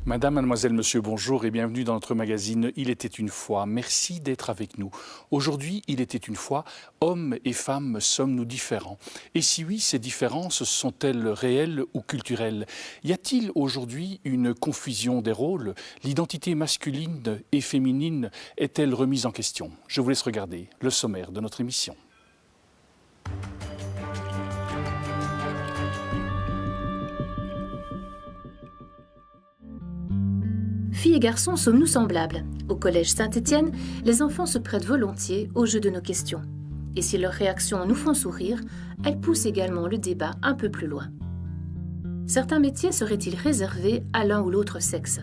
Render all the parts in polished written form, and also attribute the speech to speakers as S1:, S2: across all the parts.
S1: Madame, mademoiselle, monsieur, bonjour et bienvenue dans notre magazine « Il était une fois ». Merci d'être avec nous. Aujourd'hui, il était une fois, hommes et femmes sommes-nous différents? Et si oui, ces différences sont-elles réelles ou culturelles? Y a-t-il aujourd'hui une confusion des rôles? L'identité masculine et féminine est-elle remise en question? Je vous laisse regarder le sommaire de notre émission.
S2: Filles et garçons, sommes-nous semblables? Au collège Saint-Étienne, les enfants se prêtent volontiers au jeu de nos questions. Et si leurs réactions nous font sourire, elles poussent également le débat un peu plus loin. Certains métiers seraient-ils réservés à l'un ou l'autre sexe?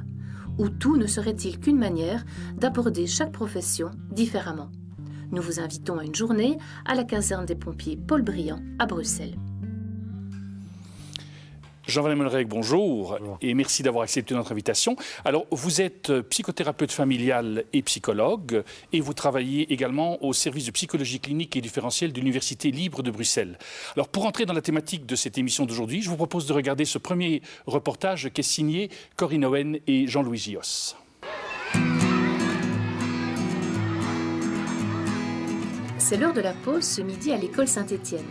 S2: Ou tout ne serait-il qu'une manière d'aborder chaque profession différemment? Nous vous invitons à une journée à la caserne des pompiers Paul Briand à Bruxelles.
S1: Jean-Valin Melreg, bonjour et merci d'avoir accepté notre invitation. Alors, vous êtes psychothérapeute familial et psychologue et vous travaillez également au service de psychologie clinique et différentielle de l'Université libre de Bruxelles. Alors, pour entrer dans la thématique de cette émission d'aujourd'hui, je vous propose de regarder ce premier reportage qui est signé Corinne Owen et Jean-Louis Gios.
S2: C'est l'heure de la pause ce midi à l'école Saint-Étienne.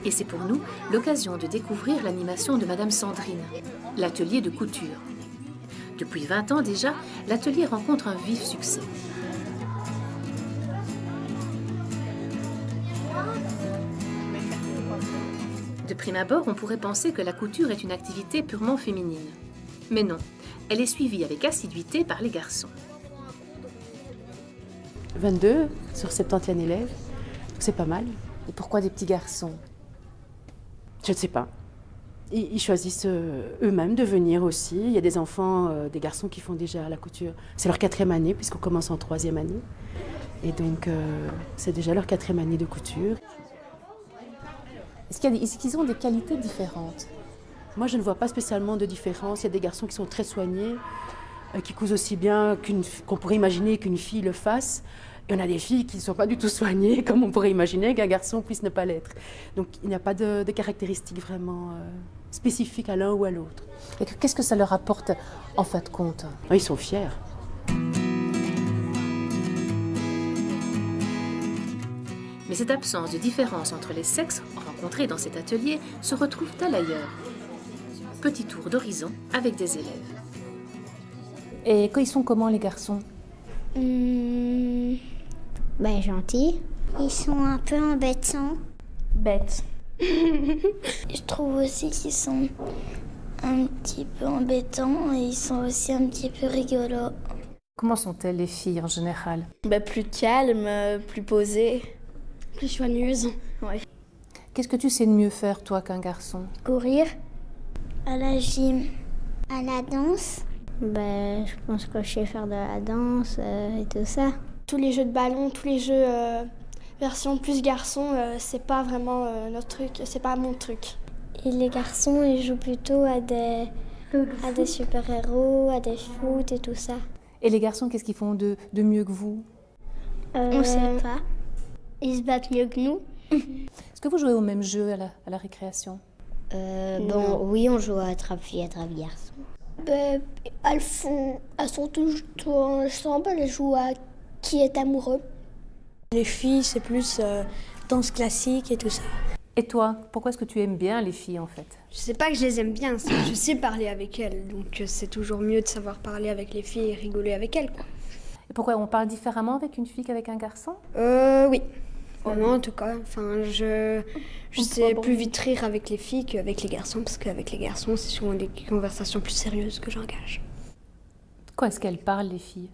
S2: Et c'est pour nous l'occasion de découvrir l'animation de Madame Sandrine, l'atelier de couture. Depuis 20 ans déjà, l'atelier rencontre un vif succès. De prime abord, on pourrait penser que la couture est une activité purement féminine. Mais non, elle est suivie avec assiduité par les garçons.
S3: 22 sur 71 élèves, c'est pas mal.
S2: Et pourquoi des petits garçons ?
S3: Je ne sais pas. Ils choisissent eux-mêmes de venir aussi. Il y a des enfants, des garçons qui font déjà la couture. C'est leur 4e année puisqu'on commence en 3e année. Et donc, c'est déjà leur 4e année de couture.
S2: Est-ce qu'ils ont des qualités différentes?
S3: Moi, je ne vois pas spécialement de différence. Il y a des garçons qui sont très soignés, qui cousent aussi bien qu'on pourrait imaginer qu'une fille le fasse. Et on a des filles qui ne sont pas du tout soignées, comme on pourrait imaginer qu'un garçon puisse ne pas l'être. Donc il n'y a pas de caractéristiques vraiment spécifiques à l'un ou à l'autre.
S2: Et qu'est-ce que ça leur apporte en fin de compte?
S3: Ils sont fiers.
S2: Mais cette absence de différence entre les sexes rencontrés dans cet atelier se retrouve-t-elle ailleurs? Petit tour d'horizon avec des élèves. Et quand ils sont comment les garçons?
S4: Gentils. Ils sont un peu embêtants.
S5: Bêtes.
S4: Je trouve aussi qu'ils sont un petit peu embêtants et ils sont aussi un petit peu rigolos.
S2: Comment sont-elles les filles en général?
S5: Plus calmes, plus posées.
S6: Plus soigneuses.
S5: Ouais.
S2: Qu'est-ce que tu sais de mieux faire toi qu'un garçon?
S4: Courir. À la gym. À la danse.
S7: Je pense que je sais faire de la danse et tout ça.
S6: Tous les jeux de ballon, tous les jeux version plus garçon, c'est pas vraiment notre truc, c'est pas mon truc.
S4: Et les garçons, ils jouent plutôt à des super-héros, à des foot et tout ça.
S2: Et les garçons, qu'est-ce qu'ils font de mieux que vous?
S4: On sait pas. Ils se battent mieux que nous.
S2: Est-ce que vous jouez au même jeu à la récréation?
S7: Oui, on joue à attrape-fille, attrape-garçon.
S6: Elles sont toujours ensemble, elles jouent à qui est amoureux.
S5: Les filles, c'est plus danse classique et tout ça.
S2: Et toi, pourquoi est-ce que tu aimes bien les filles en fait?
S6: Je sais pas que je les aime bien, je sais parler avec elles, donc c'est toujours mieux de savoir parler avec les filles et rigoler avec elles, quoi.
S2: Et pourquoi on parle différemment avec une fille qu'avec un garçon?
S6: Oui. Moi, en tout cas, je sais plus vite rire avec les filles qu'avec les garçons, parce qu'avec les garçons, c'est souvent des conversations plus sérieuses que j'engage.
S2: Quoi est-ce qu'elles parlent, les filles?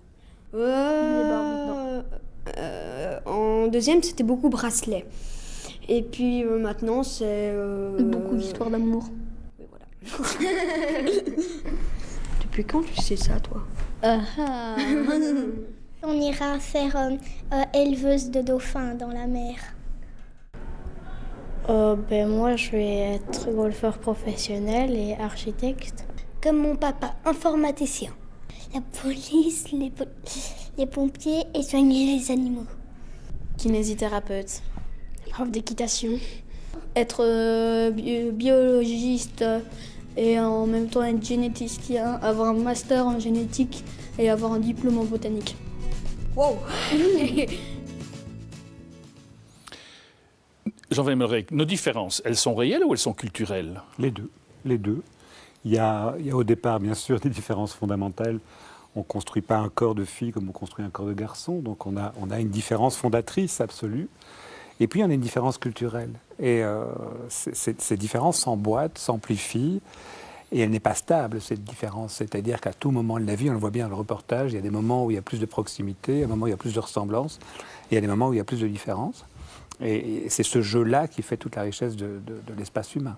S6: En deuxième, c'était beaucoup bracelet. Et puis maintenant, c'est...
S5: Beaucoup d'histoires d'amour.
S6: Oui, voilà. Depuis quand tu sais ça, toi?
S4: On ira faire éleveuse de dauphins dans la mer.
S7: Moi, je vais être golfeur professionnel et architecte.
S4: Comme mon papa, informaticien. La police, les pompiers et soigner les animaux.
S5: Kinésithérapeute.
S6: Prof d'équitation. Être biologiste et en même temps être généticien, avoir un master en génétique et avoir un diplôme en botanique.
S5: Wow.
S1: Jean Weymelreich, nos différences, elles sont réelles ou elles sont culturelles?
S8: Les deux. Les deux. Il y a au départ, bien sûr, des différences fondamentales. On ne construit pas un corps de fille comme on construit un corps de garçon. Donc on a une différence fondatrice absolue. Et puis on a une différence culturelle. Et ces différences s'emboîtent, s'amplifient. Et elle n'est pas stable, cette différence. C'est-à-dire qu'à tout moment de la vie, on le voit bien dans le reportage, il y a des moments où il y a plus de proximité, il y a des moments où il y a plus de ressemblance, et il y a des moments où il y a plus de différence. Et c'est ce jeu-là qui fait toute la richesse de l'espace humain.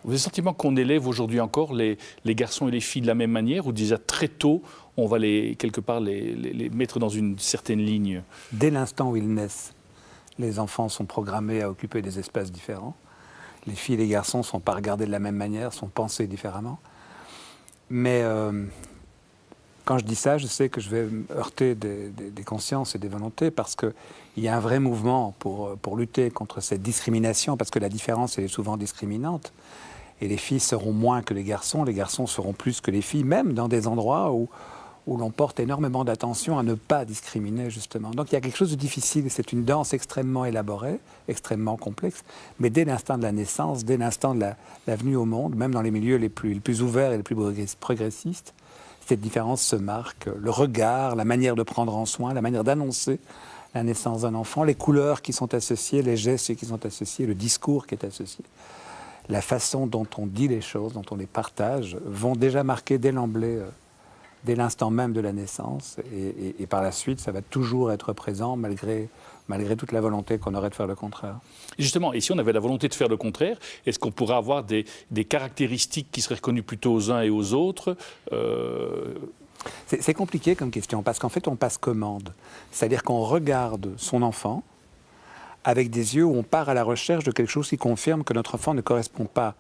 S1: Vous avez le sentiment qu'on élève aujourd'hui encore les garçons et les filles de la même manière, ou déjà très tôt, on va quelque part les mettre dans une certaine ligne?
S8: Dès l'instant où ils naissent, les enfants sont programmés à occuper des espaces différents. Les filles et les garçons ne sont pas regardés de la même manière, sont pensés différemment. Mais quand je dis ça, je sais que je vais heurter des consciences et des volontés, parce qu'il y a un vrai mouvement pour lutter contre cette discrimination, parce que la différence elle est souvent discriminante. Et les filles seront moins que les garçons seront plus que les filles, même dans des endroits où l'on porte énormément d'attention à ne pas discriminer, justement. Donc il y a quelque chose de difficile, c'est une danse extrêmement élaborée, extrêmement complexe, mais dès l'instant de la naissance, dès l'instant de la venue au monde, même dans les milieux les plus ouverts et les plus progressistes, cette différence se marque. Le regard, la manière de prendre en soin, la manière d'annoncer la naissance d'un enfant, les couleurs qui sont associées, les gestes qui sont associés, le discours qui est associé, la façon dont on dit les choses, dont on les partage, vont déjà marquer dès l'emblée, dès l'instant même de la naissance. Et par la suite, ça va toujours être présent malgré toute la volonté qu'on aurait de faire le contraire.
S1: Justement, et si on avait la volonté de faire le contraire, est-ce qu'on pourrait avoir des caractéristiques qui seraient reconnues plutôt aux uns et aux autres?
S8: C'est compliqué comme question, parce qu'en fait, on passe commande. C'est-à-dire qu'on regarde son enfant avec des yeux où on part à la recherche de quelque chose qui confirme que notre enfant ne correspond pas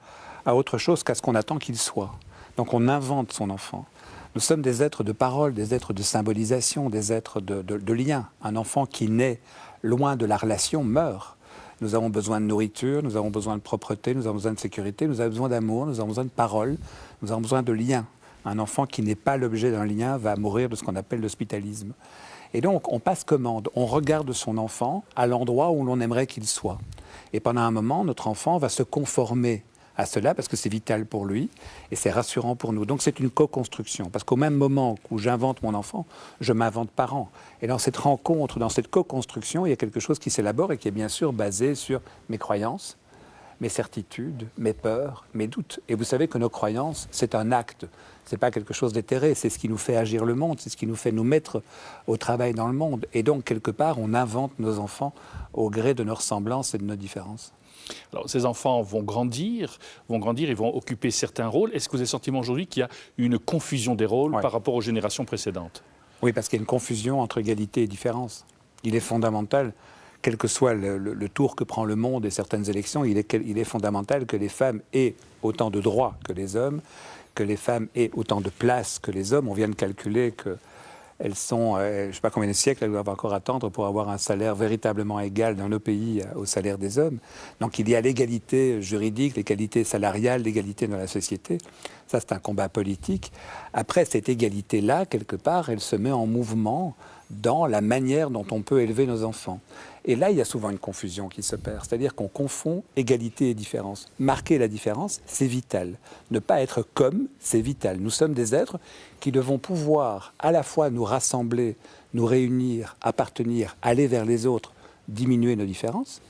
S8: à autre chose qu'à ce qu'on attend qu'il soit. Donc on invente son enfant. Nous sommes des êtres de parole, des êtres de symbolisation, des êtres de lien. Un enfant qui naît loin de la relation meurt. Nous avons besoin de nourriture, nous avons besoin de propreté, nous avons besoin de sécurité, nous avons besoin d'amour, nous avons besoin de parole, nous avons besoin de lien. Un enfant qui n'est pas l'objet d'un lien va mourir de ce qu'on appelle l'hospitalisme. Et donc, on passe commande, on regarde son enfant à l'endroit où l'on aimerait qu'il soit. Et pendant un moment, notre enfant va se conformer à cela parce que c'est vital pour lui et c'est rassurant pour nous. Donc c'est une co-construction, parce qu'au même moment où j'invente mon enfant, je m'invente parent. Et dans cette rencontre, dans cette co-construction, il y a quelque chose qui s'élabore et qui est bien sûr basé sur mes croyances, mes certitudes, mes peurs, mes doutes. Et vous savez que nos croyances, c'est un acte, c'est pas quelque chose d'éthéré, c'est ce qui nous fait agir le monde, c'est ce qui nous fait nous mettre au travail dans le monde. Et donc quelque part, on invente nos enfants au gré de nos ressemblances et de nos différences.
S1: Alors, ces enfants vont grandir, ils vont occuper certains rôles. Est-ce que vous avez le sentiment aujourd'hui qu'il y a une confusion des rôles par rapport aux générations précédentes?
S8: Oui, parce qu'il y a une confusion entre égalité et différence. Il est fondamental, quel que soit le tour que prend le monde et certaines élections, il est fondamental que les femmes aient autant de droits que les hommes, que les femmes aient autant de place que les hommes. On vient de calculer que elles sont, je ne sais pas combien de siècles elles doivent encore attendre pour avoir un salaire véritablement égal dans nos pays au salaire des hommes. Donc il y a l'égalité juridique, l'égalité salariale, l'égalité dans la société. Ça, c'est un combat politique. Après, cette égalité-là, quelque part, elle se met en mouvement dans la manière dont on peut élever nos enfants. Et là, il y a souvent une confusion qui s'opère, c'est-à-dire qu'on confond égalité et différence. Marquer la différence, c'est vital. Ne pas être comme, c'est vital. Nous sommes des êtres qui devons pouvoir à la fois nous rassembler, nous réunir, appartenir, aller vers les autres, diminuer nos différences.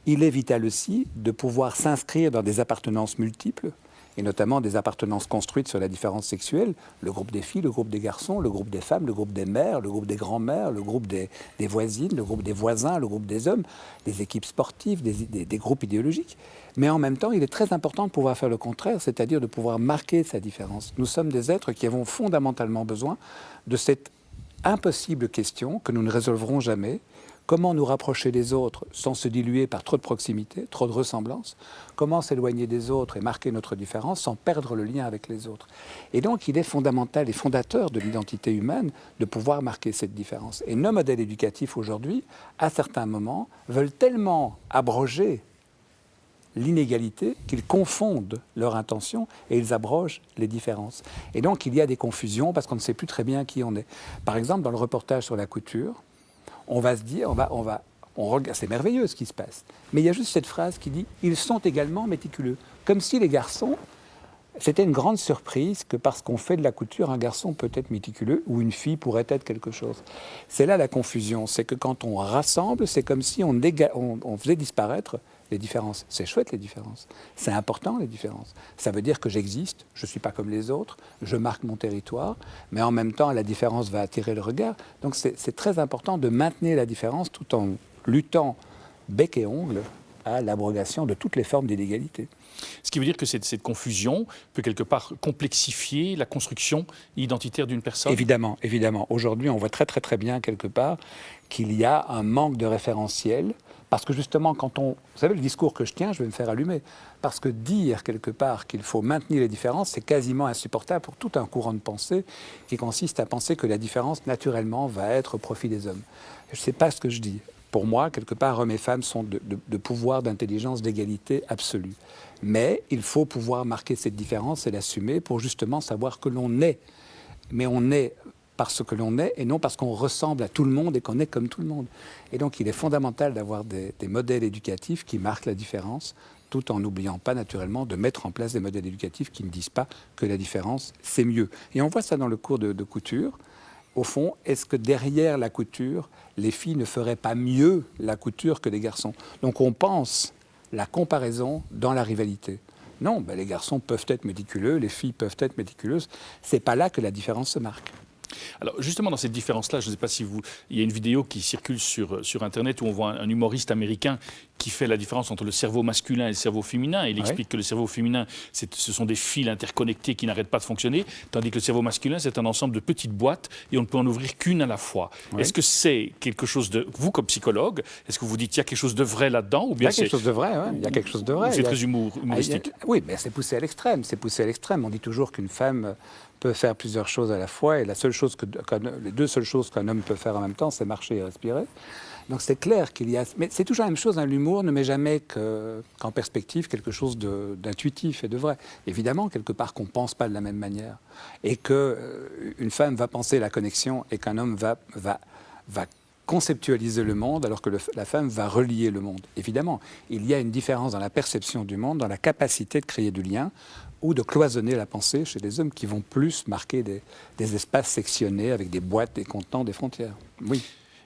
S8: Il est vital aussi de pouvoir s'inscrire dans des appartenances multiples, et notamment des appartenances construites sur la différence sexuelle, le groupe des filles, le groupe des garçons, le groupe des femmes, le groupe des mères, le groupe des grands-mères, le groupe des voisines, le groupe des voisins, le groupe des hommes, des équipes sportives, des groupes idéologiques. Mais en même temps, il est très important de pouvoir faire le contraire, c'est-à-dire de pouvoir marquer sa différence. Nous sommes des êtres qui avons fondamentalement besoin de cette impossible question que nous ne résolverons jamais. Comment nous rapprocher des autres sans se diluer par trop de proximité, trop de ressemblance? Comment s'éloigner des autres et marquer notre différence sans perdre le lien avec les autres? Et donc, il est fondamental et fondateur de l'identité humaine de pouvoir marquer cette différence. Et nos modèles éducatifs aujourd'hui, à certains moments, veulent tellement abroger l'inégalité qu'ils confondent leur intention et ils abrogent les différences. Et donc, il y a des confusions parce qu'on ne sait plus très bien qui on est. Par exemple, dans le reportage sur la couture, on va se dire, on regarde, c'est merveilleux ce qui se passe. Mais il y a juste cette phrase qui dit « ils sont également méticuleux ». Comme si les garçons, c'était une grande surprise que parce qu'on fait de la couture, un garçon peut être méticuleux ou une fille pourrait être quelque chose. C'est là la confusion, c'est que quand on rassemble, c'est comme si on faisait disparaître les différences. C'est chouette les différences, c'est important les différences. Ça veut dire que j'existe, je ne suis pas comme les autres, je marque mon territoire, mais en même temps la différence va attirer le regard. Donc c'est très important de maintenir la différence tout en luttant bec et ongle à l'abrogation de toutes les formes d'inégalité.
S1: Ce qui veut dire que cette confusion peut quelque part complexifier la construction identitaire d'une personne?
S8: Évidemment, évidemment. Aujourd'hui, on voit très très très bien quelque part qu'il y a un manque de référentiel. Parce que justement, vous savez, le discours que je tiens, je vais me faire allumer. Parce que dire quelque part qu'il faut maintenir les différences, c'est quasiment insupportable pour tout un courant de pensée qui consiste à penser que la différence, naturellement, va être au profit des hommes. Je ne sais pas ce que je dis. Pour moi, quelque part, hommes et femmes sont de pouvoir, d'intelligence, d'égalité absolue. Mais il faut pouvoir marquer cette différence et l'assumer pour justement savoir que l'on est. Mais on est parce que l'on est et non parce qu'on ressemble à tout le monde et qu'on est comme tout le monde. Et donc il est fondamental d'avoir des modèles éducatifs qui marquent la différence tout en n'oubliant pas naturellement de mettre en place des modèles éducatifs qui ne disent pas que la différence c'est mieux. Et on voit ça dans le cours de couture. Au fond, est-ce que derrière la couture, les filles ne feraient pas mieux la couture que les garçons? Donc on pense la comparaison dans la rivalité. Non, les garçons peuvent être méticuleux, les filles peuvent être méticuleuses. C'est pas là que la différence se marque.
S1: Alors justement dans cette différence-là, je ne sais pas si il y a une vidéo qui circule sur Internet où on voit un humoriste américain qui fait la différence entre le cerveau masculin et le cerveau féminin. Il explique que le cerveau féminin, ce sont des fils interconnectés qui n'arrêtent pas de fonctionner, tandis que le cerveau masculin, c'est un ensemble de petites boîtes et on ne peut en ouvrir qu'une à la fois. Est-ce que c'est quelque chose de... Vous, comme psychologue, est-ce que vous dites qu'il y a quelque chose de vrai là-dedans ou bien
S8: il y a quelque chose de vrai, il y a quelque chose de vrai.
S1: C'est très humoristique.
S8: Oui, mais c'est poussé à l'extrême. C'est poussé à l'extrême. On dit toujours qu'une femme peut faire plusieurs choses à la fois et les deux seules choses qu'un homme peut faire en même temps, c'est marcher et respirer. Donc c'est clair qu'il y a... Mais c'est toujours la même chose, l'humour ne met jamais qu'en perspective quelque chose d'intuitif et de vrai. Évidemment, quelque part, qu'on ne pense pas de la même manière. Et qu'une femme va penser la connexion et qu'un homme va conceptualiser le monde alors que la femme va relier le monde. Évidemment, il y a une différence dans la perception du monde, dans la capacité de créer du lien ou de cloisonner la pensée chez les hommes qui vont plus marquer des espaces sectionnés avec des boîtes, des contenants, des frontières. Oui.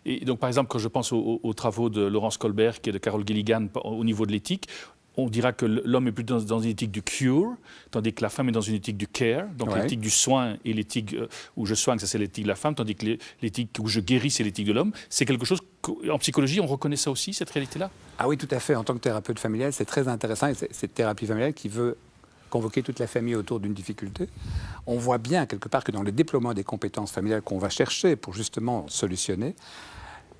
S1: Et donc, par exemple, quand je pense aux travaux de Laurence Colbert et de Carol Gilligan au niveau de l'éthique, on dira que l'homme est plutôt dans une éthique du cure, tandis que la femme est dans une éthique du care, donc l'éthique du soin et l'éthique où je soigne, ça c'est l'éthique de la femme, tandis que l'éthique où je guéris, c'est l'éthique de l'homme. C'est quelque chose qu'en psychologie, on reconnaît ça aussi, cette réalité-là?
S8: Ah oui, tout à fait. En tant que thérapeute familial, c'est très intéressant. Et cette thérapie familiale qui veut convoquer toute la famille autour d'une difficulté. On voit bien quelque part que dans le déploiement des compétences familiales qu'on va chercher pour justement solutionner,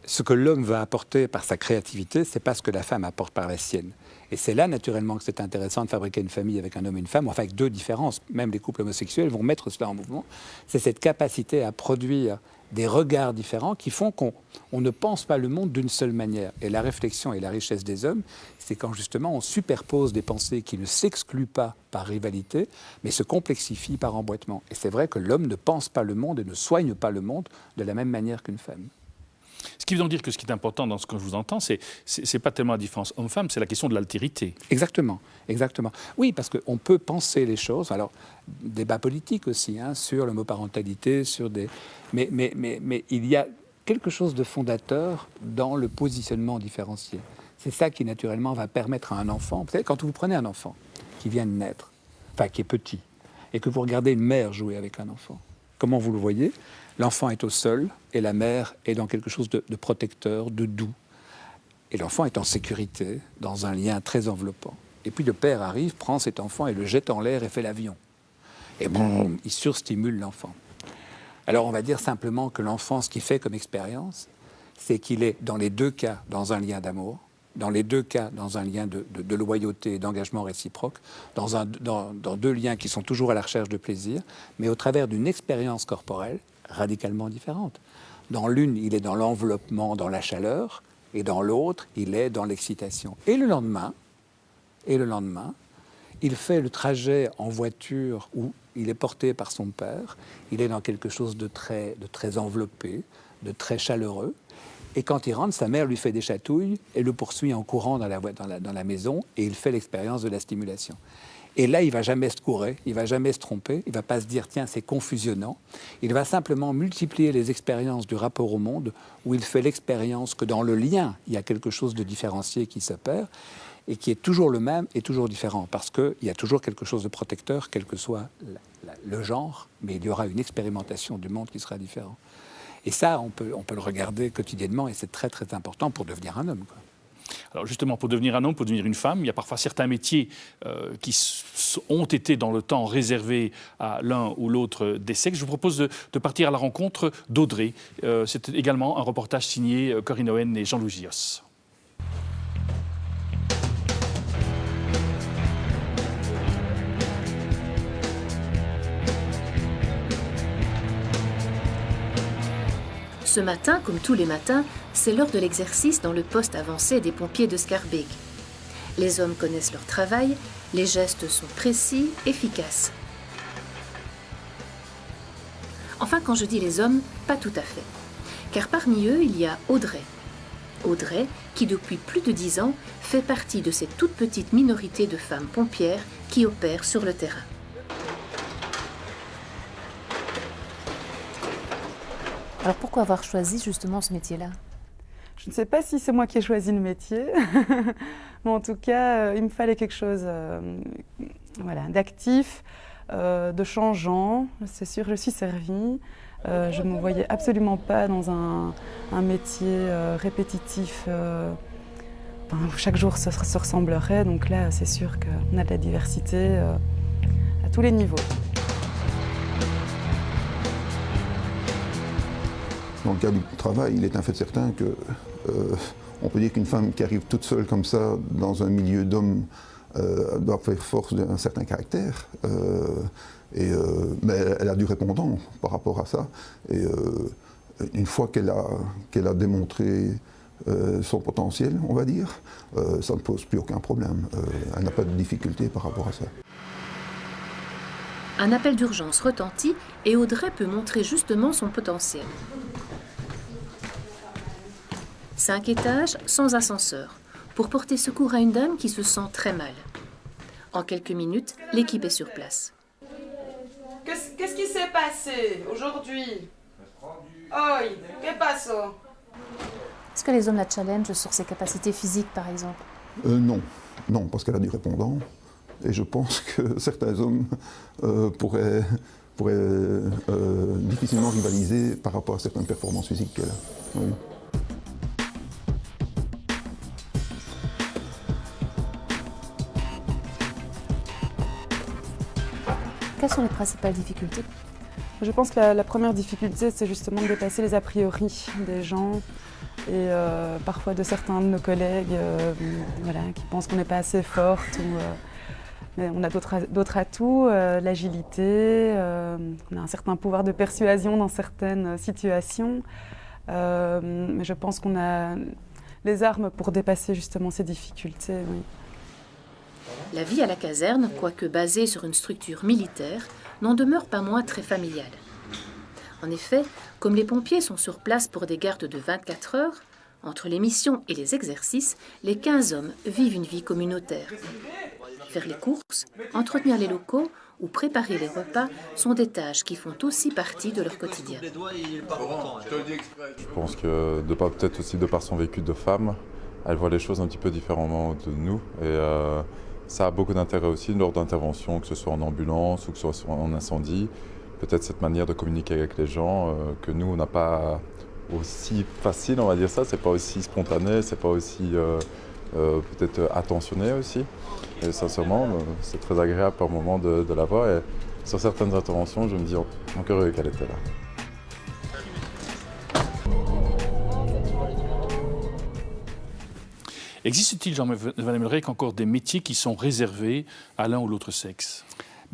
S8: ce que l'homme va apporter par sa créativité, c'est pas ce que la femme apporte par la sienne. Et c'est là, naturellement, que c'est intéressant de fabriquer une famille avec un homme et une femme, enfin avec deux différences. Même les couples homosexuels vont mettre cela en mouvement. C'est cette capacité à produire des regards différents qui font qu'on ne pense pas le monde d'une seule manière. Et la réflexion et la richesse des hommes, c'est quand justement on superpose des pensées qui ne s'excluent pas par rivalité, mais se complexifient par emboîtement. Et c'est vrai que l'homme ne pense pas le monde et ne soigne pas le monde de la même manière qu'une femme.
S1: Ce qui veut donc dire que ce qui est important dans ce que je vous entends, c'est pas tellement la différence homme-femme, c'est la question de l'altérité.
S8: Exactement, exactement. Oui, parce qu'on peut penser les choses. Alors, débat politique aussi, sur l'homoparentalité, sur des... Mais il y a quelque chose de fondateur dans le positionnement différencié. C'est ça qui, naturellement, va permettre à un enfant... Vous savez, quand vous prenez un enfant qui vient de naître, enfin, qui est petit, et que vous regardez une mère jouer avec un enfant, comment vous le voyez ? L'enfant est au sol et la mère est dans quelque chose de protecteur, de doux. Et l'enfant est en sécurité, dans un lien très enveloppant. Et puis le père arrive, prend cet enfant et le jette en l'air et fait l'avion. Et bon, il surstimule l'enfant. Alors on va dire simplement que l'enfant, ce qu'il fait comme expérience, c'est qu'il est dans les deux cas dans un lien d'amour, dans les deux cas dans un lien de loyauté, d'engagement réciproque, dans deux liens qui sont toujours à la recherche de plaisir, mais au travers d'une expérience corporelle radicalement différente. Dans l'une, il est dans l'enveloppement, dans la chaleur, et dans l'autre, il est dans l'excitation. Et le lendemain, il fait le trajet en voiture où il est porté par son père, il est dans quelque chose de très enveloppé, de très chaleureux. Et quand il rentre, sa mère lui fait des chatouilles et le poursuit en courant dans la maison et il fait l'expérience de la stimulation. Et là, il ne va jamais se courer, il ne va jamais se tromper, il ne va pas se dire « tiens, c'est confusionnant ». Il va simplement multiplier les expériences du rapport au monde où il fait l'expérience que dans le lien, il y a quelque chose de différencié qui s'opère et qui est toujours le même et toujours différent parce qu'il y a toujours quelque chose de protecteur, quel que soit le genre, mais il y aura une expérimentation du monde qui sera différente. Et ça, on peut le regarder quotidiennement et c'est très, très important pour devenir un homme, quoi.
S1: Alors justement, pour devenir un homme, pour devenir une femme, il y a parfois certains métiers qui ont été dans le temps réservés à l'un ou l'autre des sexes. Je vous propose de partir à la rencontre d'Audrey. C'est également un reportage signé Corinne Owen et Jean-Louis Gios.
S2: Ce matin, comme tous les matins, c'est l'heure de l'exercice dans le poste avancé des pompiers de Schaerbeek. Les hommes connaissent leur travail, les gestes sont précis, efficaces. Enfin, quand je dis les hommes, pas tout à fait. Car parmi eux, il y a Audrey. Audrey, qui depuis plus de 10 ans, fait partie de cette toute petite minorité de femmes pompières qui opèrent sur le terrain. Alors pourquoi avoir choisi justement ce métier-là ?
S9: Je ne sais pas si c'est moi qui ai choisi le métier, mais en tout cas, il me fallait quelque chose d'actif, de changeant. C'est sûr, je suis servie. Je ne me voyais absolument pas dans un métier répétitif où chaque jour se ressemblerait. Donc là, c'est sûr qu'on a de la diversité à tous les niveaux.
S10: Dans le cas du travail, il est un fait certain que on peut dire qu'une femme qui arrive toute seule comme ça dans un milieu d'hommes doit faire force d'un certain caractère. Mais elle a du répondant par rapport à ça. Et une fois qu'elle a démontré son potentiel, on va dire, ça ne pose plus aucun problème. Elle n'a pas de difficulté par rapport à ça.
S2: Un appel d'urgence retentit et Audrey peut montrer justement son potentiel. 5 étages, sans ascenseur, pour porter secours à une dame qui se sent très mal. En quelques minutes, l'équipe est sur place.
S9: Qu'est-ce qui s'est passé aujourd'hui? Oi, qu'est-ce passe?
S2: Est-ce que les hommes la challenge sur ses capacités physiques, par exemple?
S10: Non, parce qu'elle a du répondant. Et je pense que certains hommes pourraient difficilement rivaliser par rapport à certaines performances physiques qu'elle a. Oui.
S2: Quelles sont les principales difficultés?
S9: Je pense que la première difficulté, c'est justement de dépasser les a priori des gens et parfois de certains de nos collègues qui pensent qu'on n'est pas assez forte. Mais on a d'autres atouts, l'agilité, on a un certain pouvoir de persuasion dans certaines situations. Mais je pense qu'on a les armes pour dépasser justement ces difficultés. Oui.
S2: La vie à la caserne, quoique basée sur une structure militaire, n'en demeure pas moins très familiale. En effet, comme les pompiers sont sur place pour des gardes de 24 heures, entre les missions et les exercices, les 15 hommes vivent une vie communautaire. Faire les courses, entretenir les locaux ou préparer les repas sont des tâches qui font aussi partie de leur quotidien.
S11: Je pense que peut-être aussi de par son vécu de femme, elle voit les choses un petit peu différemment de nous. Et ça a beaucoup d'intérêt aussi lors d'interventions, que ce soit en ambulance ou que ce soit en incendie. Peut-être cette manière de communiquer avec les gens que nous, on n'a pas aussi facile, on va dire ça. C'est pas aussi spontané, c'est pas aussi peut-être attentionné aussi. Et sincèrement, c'est très agréable par moment de la voir. Et sur certaines interventions, je me dis encore qu'elle était là.
S1: Existe-t-il, Jean-Van Emmelrech, encore des métiers qui sont réservés à l'un ou l'autre sexe?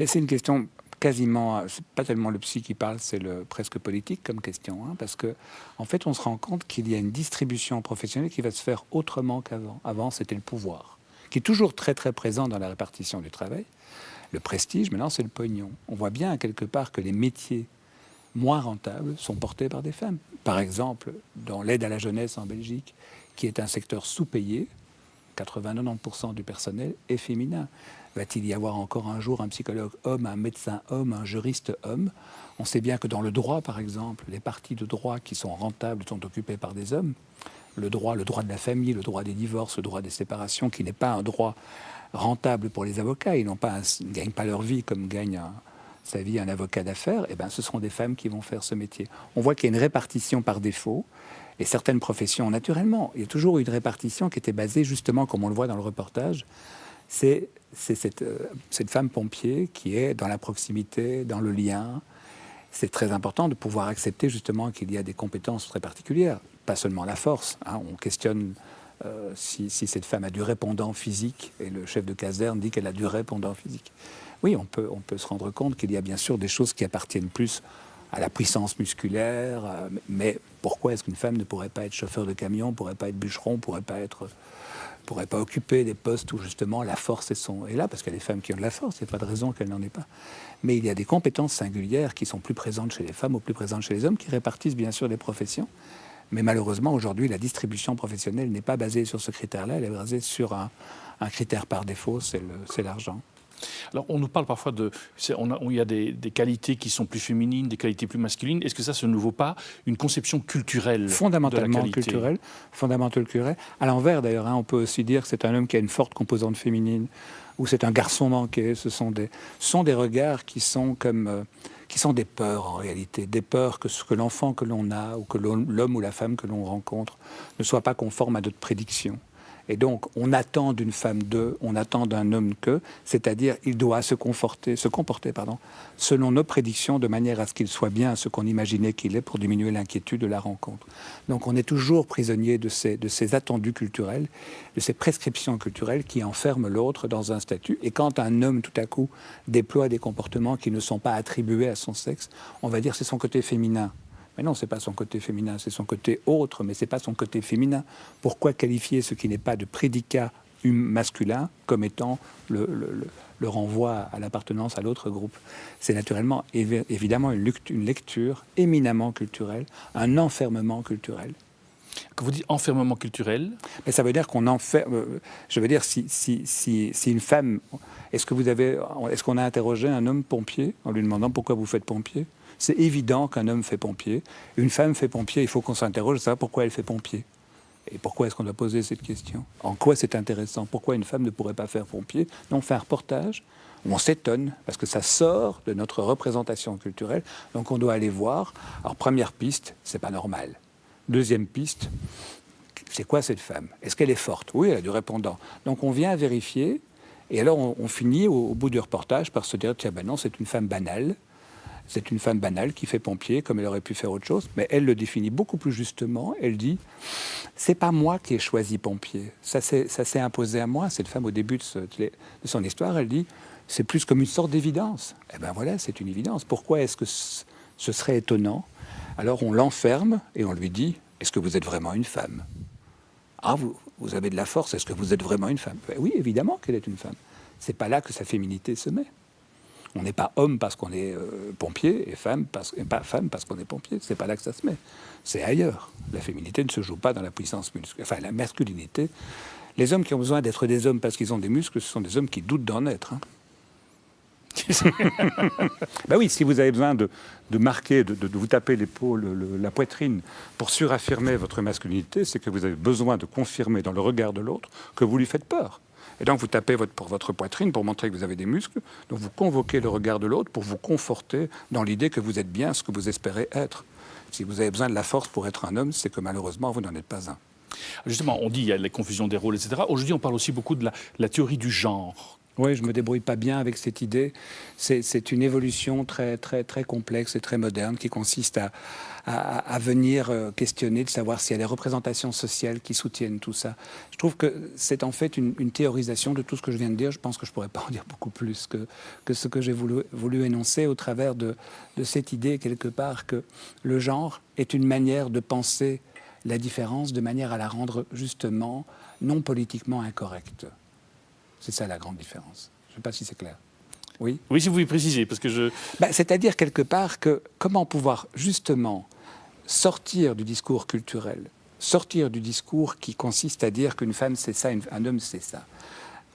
S8: C'est une question quasiment, c'est pas tellement le psy qui parle, c'est le presque politique comme question, hein, parce que en fait, on se rend compte qu'il y a une distribution professionnelle qui va se faire autrement qu'avant. Avant, c'était le pouvoir, qui est toujours très très présent dans la répartition du travail. Le prestige, maintenant, c'est le pognon. On voit bien quelque part que les métiers moins rentables sont portés par des femmes. Par exemple, dans l'aide à la jeunesse en Belgique, qui est un secteur sous-payé, 80-90% du personnel est féminin. Va-t-il y avoir encore un jour un psychologue homme, un médecin homme, un juriste homme? On sait bien que dans le droit, par exemple, les parties de droit qui sont rentables sont occupées par des hommes. Le droit de la famille, le droit des divorces, le droit des séparations, qui n'est pas un droit rentable pour les avocats. Ils ne gagnent pas leur vie comme gagne sa vie un avocat d'affaires. Eh bien, ce seront des femmes qui vont faire ce métier. On voit qu'il y a une répartition par défaut. Et certaines professions, naturellement, il y a toujours eu une répartition qui était basée justement, comme on le voit dans le reportage, c'est cette femme pompier qui est dans la proximité, dans le lien. C'est très important de pouvoir accepter justement qu'il y a des compétences très particulières, pas seulement la force. Hein. On questionne si cette femme a du répondant physique, et le chef de caserne dit qu'elle a du répondant physique. Oui, on peut se rendre compte qu'il y a bien sûr des choses qui appartiennent plus à la puissance musculaire, mais pourquoi est-ce qu'une femme ne pourrait pas être chauffeur de camion, ne pourrait pas être bûcheron, ne pourrait pas occuper des postes où justement la force est là, parce qu'il y a des femmes qui ont de la force, il n'y a pas de raison qu'elles n'en aient pas. Mais il y a des compétences singulières qui sont plus présentes chez les femmes ou plus présentes chez les hommes, qui répartissent bien sûr les professions. Mais malheureusement, aujourd'hui, la distribution professionnelle n'est pas basée sur ce critère-là, elle est basée sur un critère par défaut, c'est l'argent.
S1: Alors, on nous parle parfois il y a des qualités qui sont plus féminines, des qualités plus masculines. Est-ce que ça ne vaut pas une conception culturelle
S8: fondamentalement
S1: de la qualité?
S8: culturelle. À l'envers, d'ailleurs, hein, on peut aussi dire que c'est un homme qui a une forte composante féminine, ou c'est un garçon manqué. Ce sont des regards qui sont des peurs, en réalité. Des peurs que l'enfant que l'on a, ou que l'homme ou la femme que l'on rencontre, ne soit pas conforme à notre prédiction. Et donc, on attend d'une femme d'eux, on attend d'un homme qu'eux, c'est-à-dire il doit se comporter, selon nos prédictions, de manière à ce qu'il soit bien ce qu'on imaginait qu'il est pour diminuer l'inquiétude de la rencontre. Donc, on est toujours prisonnier de ces attendus culturels, de ces prescriptions culturelles qui enferment l'autre dans un statut. Et quand un homme, tout à coup, déploie des comportements qui ne sont pas attribués à son sexe, on va dire que c'est son côté féminin. Mais non, ce n'est pas son côté féminin, c'est son côté autre, mais ce n'est pas son côté féminin. Pourquoi qualifier ce qui n'est pas de prédicat masculin comme étant le renvoi à l'appartenance à l'autre groupe? C'est naturellement, évidemment, une lecture éminemment culturelle, un enfermement culturel.
S1: Quand vous dites enfermement culturel?
S8: Mais ça veut dire qu'on enferme... Je veux dire, si une femme... Est-ce qu'on a interrogé un homme pompier en lui demandant pourquoi vous faites pompier? C'est évident qu'un homme fait pompier. Une femme fait pompier, il faut qu'on s'interroge sur pourquoi elle fait pompier. Et pourquoi est-ce qu'on doit poser cette question? En quoi c'est intéressant? Pourquoi une femme ne pourrait pas faire pompier? Non, on fait un reportage où on s'étonne, parce que ça sort de notre représentation culturelle. Donc on doit aller voir. Alors première piste, c'est pas normal. Deuxième piste, c'est quoi cette femme? Est-ce qu'elle est forte? Oui, elle a du répondant. Donc on vient vérifier, et alors on finit au bout du reportage par se dire, tiens ben non, c'est une femme banale. C'est une femme banale qui fait pompier comme elle aurait pu faire autre chose, mais elle le définit beaucoup plus justement. Elle dit, c'est pas moi qui ai choisi pompier, ça s'est imposé à moi. Cette femme, au début de son histoire, elle dit, c'est plus comme une sorte d'évidence. Eh bien voilà, c'est une évidence. Pourquoi est-ce que ce serait étonnant? Alors on l'enferme et on lui dit, est-ce que vous êtes vraiment une femme? Ah, vous avez de la force, est-ce que vous êtes vraiment une femme? Oui, évidemment qu'elle est une femme. C'est pas là que sa féminité se met. On n'est pas homme parce qu'on est pompier et pas femme parce qu'on est pompier. C'est pas là que ça se met. C'est ailleurs. La féminité ne se joue pas dans la puissance musculaire. Enfin, la masculinité. Les hommes qui ont besoin d'être des hommes parce qu'ils ont des muscles, ce sont des hommes qui doutent d'en être. Hein. Ben oui, si vous avez besoin de marquer, de vous taper l'épaule, la poitrine pour suraffirmer votre masculinité, c'est que vous avez besoin de confirmer dans le regard de l'autre que vous lui faites peur. Et donc vous tapez pour votre poitrine pour montrer que vous avez des muscles. Donc vous convoquez le regard de l'autre pour vous conforter dans l'idée que vous êtes bien ce que vous espérez être. Si vous avez besoin de la force pour être un homme, c'est que malheureusement vous n'en êtes pas un.
S1: Justement, on dit qu'il y a les confusions des rôles, etc. Aujourd'hui, on parle aussi beaucoup de la théorie du genre.
S8: Oui, je ne me débrouille pas bien avec cette idée. C'est une évolution très, très, très complexe et très moderne qui consiste à venir questionner, de savoir s'il y a des représentations sociales qui soutiennent tout ça. Je trouve que c'est en fait une théorisation de tout ce que je viens de dire. Je pense que je ne pourrais pas en dire beaucoup plus que ce que j'ai voulu énoncer au travers de cette idée, quelque part, que le genre est une manière de penser la différence de manière à la rendre justement non politiquement incorrecte. C'est ça la grande différence. Je ne sais pas si c'est clair. Oui.
S1: Oui, si vous pouvez préciser, parce que je...
S8: C'est-à-dire quelque part que comment pouvoir justement sortir du discours culturel, sortir du discours qui consiste à dire qu'une femme c'est ça, un homme c'est ça.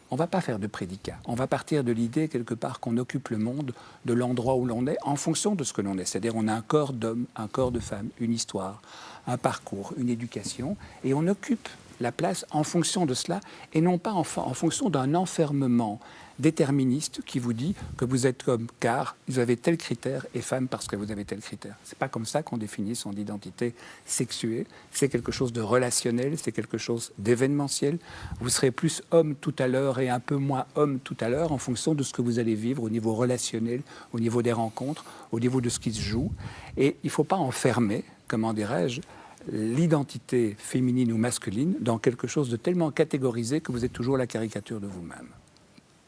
S8: On ne va pas faire de prédicat. On va partir de l'idée quelque part qu'on occupe le monde de l'endroit où l'on est en fonction de ce que l'on est. C'est-à-dire on a un corps d'homme, un corps de femme, une histoire, un parcours, une éducation, et on occupe la place en fonction de cela et non pas en fonction d'un enfermement déterministe qui vous dit que vous êtes homme car vous avez tel critère et femme parce que vous avez tel critère. C'est pas comme ça qu'on définit son identité sexuée. C'est quelque chose de relationnel, c'est quelque chose d'événementiel. Vous serez plus homme tout à l'heure et un peu moins homme tout à l'heure en fonction de ce que vous allez vivre au niveau relationnel, au niveau des rencontres, au niveau de ce qui se joue. Et il ne faut pas enfermer, comment dirais-je, l'identité féminine ou masculine dans quelque chose de tellement catégorisé que vous êtes toujours la caricature de vous-même.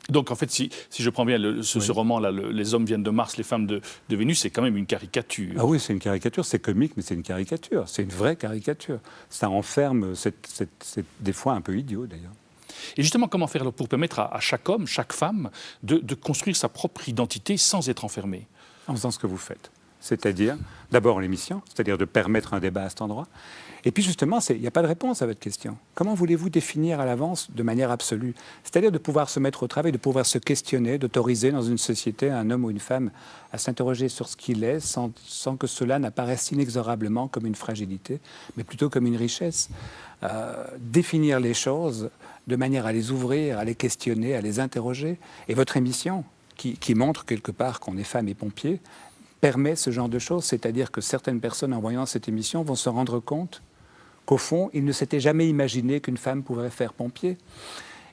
S1: Donc en fait, si je prends bien ce roman-là, Les hommes viennent de Mars, les femmes de Vénus, c'est quand même une caricature.
S8: Ah oui, c'est une caricature, c'est comique, mais c'est une caricature, c'est une vraie caricature. Ça enferme, c'est des fois un peu idiot d'ailleurs.
S1: Et justement, comment faire pour permettre à chaque homme, chaque femme, de construire sa propre identité sans être enfermé?
S8: En faisant ce que vous faites. C'est-à-dire, d'abord l'émission, c'est-à-dire de permettre un débat à cet endroit. Et puis justement, il n'y a pas de réponse à votre question. Comment voulez-vous définir à l'avance de manière absolue? C'est-à-dire de pouvoir se mettre au travail, de pouvoir se questionner, d'autoriser dans une société un homme ou une femme à s'interroger sur ce qu'il est sans que cela n'apparaisse inexorablement comme une fragilité, mais plutôt comme une richesse. Définir les choses de manière à les ouvrir, à les questionner, à les interroger. Et votre émission, qui montre quelque part qu'on est femme et pompier, permet ce genre de choses, c'est-à-dire que certaines personnes, en voyant cette émission, vont se rendre compte qu'au fond, ils ne s'étaient jamais imaginé qu'une femme pouvait faire pompier.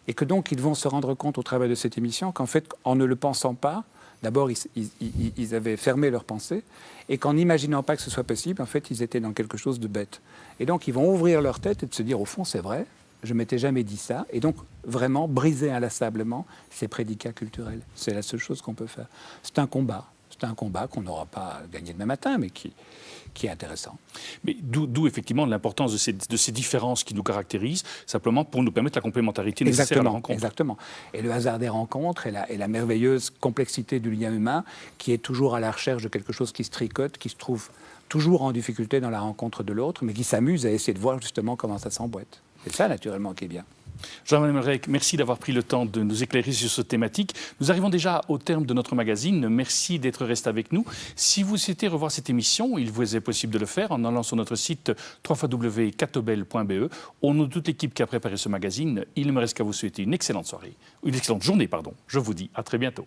S8: Et que donc, ils vont se rendre compte au travers de cette émission qu'en fait, en ne le pensant pas, d'abord, ils avaient fermé leur pensée, et qu'en n'imaginant pas que ce soit possible, en fait, ils étaient dans quelque chose de bête. Et donc, ils vont ouvrir leur tête et de se dire, au fond, c'est vrai, je ne m'étais jamais dit ça, et donc, vraiment, briser inlassablement ces prédicats culturels. C'est la seule chose qu'on peut faire. C'est un combat. C'est un combat qu'on n'aura pas gagné demain matin, mais qui est intéressant.
S1: Mais d'où effectivement l'importance de ces différences qui nous caractérisent, simplement pour nous permettre la complémentarité nécessaire à la rencontre.
S8: Exactement. Et le hasard des rencontres et la merveilleuse complexité du lien humain qui est toujours à la recherche de quelque chose qui se tricote, qui se trouve toujours en difficulté dans la rencontre de l'autre, mais qui s'amuse à essayer de voir justement comment ça s'emboîte. C'est ça, naturellement, qui est bien.
S1: Jean-Manuel Melrek, merci d'avoir pris le temps de nous éclairer sur cette thématique. Nous arrivons déjà au terme de notre magazine. Merci d'être resté avec nous. Si vous souhaitez revoir cette émission, il vous est possible de le faire en allant sur notre site www.catobel.be. Au nom de toute l'équipe qui a préparé ce magazine, il ne me reste qu'à vous souhaiter une excellente journée. Je vous dis à très bientôt.